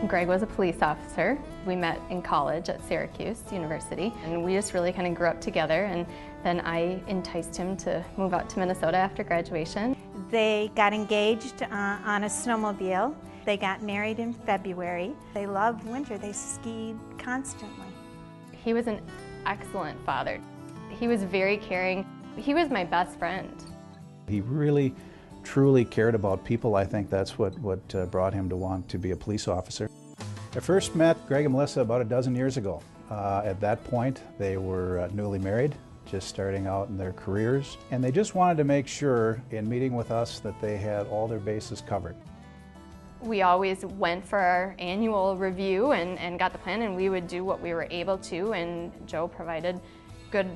Greg was a police officer. We met in college at Syracuse University, and we just really kind of grew up together, and then I enticed him to move out to Minnesota after graduation. They got engaged on a snowmobile. They got married in February. They loved winter. They skied constantly. He was an excellent father. He was very caring. He was my best friend. He really, truly cared about people. I think that's what brought him to want to be a police officer. I first met Greg and Melissa about a dozen years ago. At that point, they were newly married, just starting out in their careers, and they just wanted to make sure in meeting with us that they had all their bases covered. We always went for our annual review and got the plan, and we would do what we were able to, and Joe provided good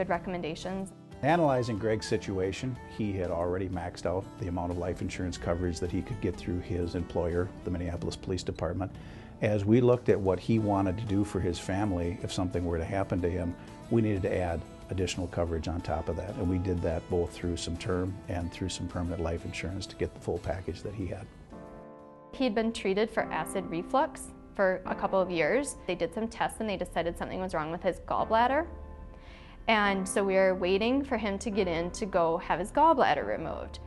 recommendations. Analyzing Greg's situation, he had already maxed out the amount of life insurance coverage that he could get through his employer, the Minneapolis Police Department. As we looked at what he wanted to do for his family, if something were to happen to him, we needed to add additional coverage on top of that. And we did that both through some term and through some permanent life insurance to get the full package that he had. He'd been treated for acid reflux for a couple of years. They did some tests and they decided something was wrong with his gallbladder. And so we were waiting for him to get in to go have his gallbladder removed.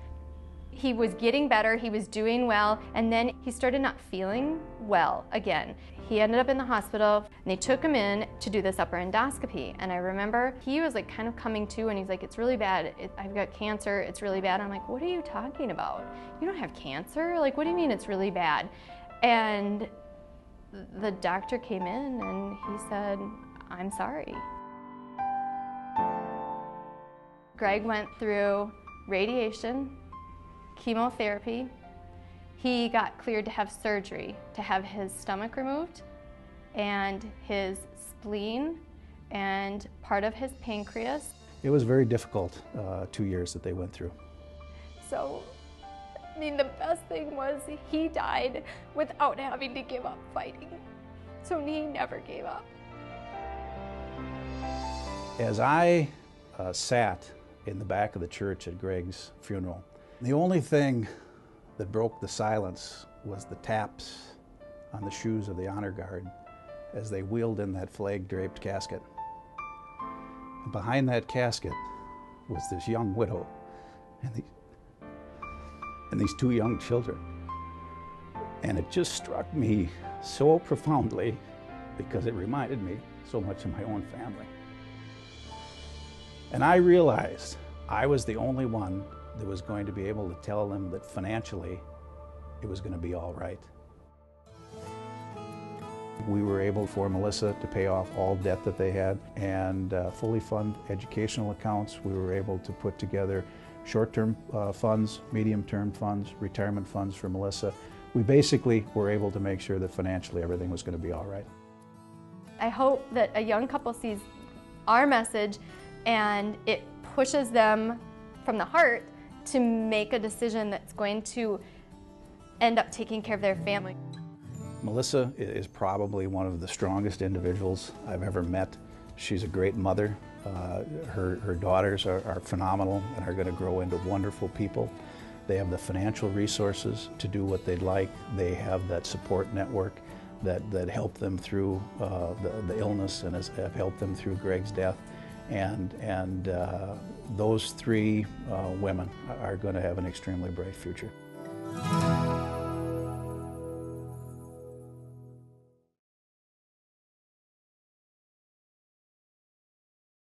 He was getting better, he was doing well, and then he started not feeling well again. He ended up in the hospital, and they took him in to do this upper endoscopy. And I remember he was like kind of coming to, and he's like, "It's really bad, I've got cancer, it's really bad." I'm like, "What are you talking about? You don't have cancer? Like, what do you mean it's really bad?" And the doctor came in and he said, "I'm sorry." Greg went through radiation, chemotherapy. He got cleared to have surgery, to have his stomach removed, and his spleen, and part of his pancreas. It was very difficult 2 years that they went through. So, I mean, the best thing was he died without having to give up fighting. So he never gave up. As I sat in the back of the church at Greg's funeral, the only thing that broke the silence was the taps on the shoes of the honor guard as they wheeled in that flag-draped casket. And behind that casket was this young widow and these two young children. And it just struck me so profoundly because it reminded me so much of my own family. And I realized I was the only one that was going to be able to tell them that financially it was going to be all right. We were able for Melissa to pay off all debt that they had and fully fund educational accounts. We were able to put together short-term funds, medium-term funds, retirement funds for Melissa. We basically were able to make sure that financially everything was going to be all right. I hope that a young couple sees our message and it pushes them from the heart to make a decision that's going to end up taking care of their family. Melissa is probably one of the strongest individuals I've ever met. She's a great mother. Her daughters are phenomenal and are going to grow into wonderful people. They have the financial resources to do what they'd like. They have that support network that helped them through the illness and have helped them through Greg's death. And those three women are going to have an extremely bright future.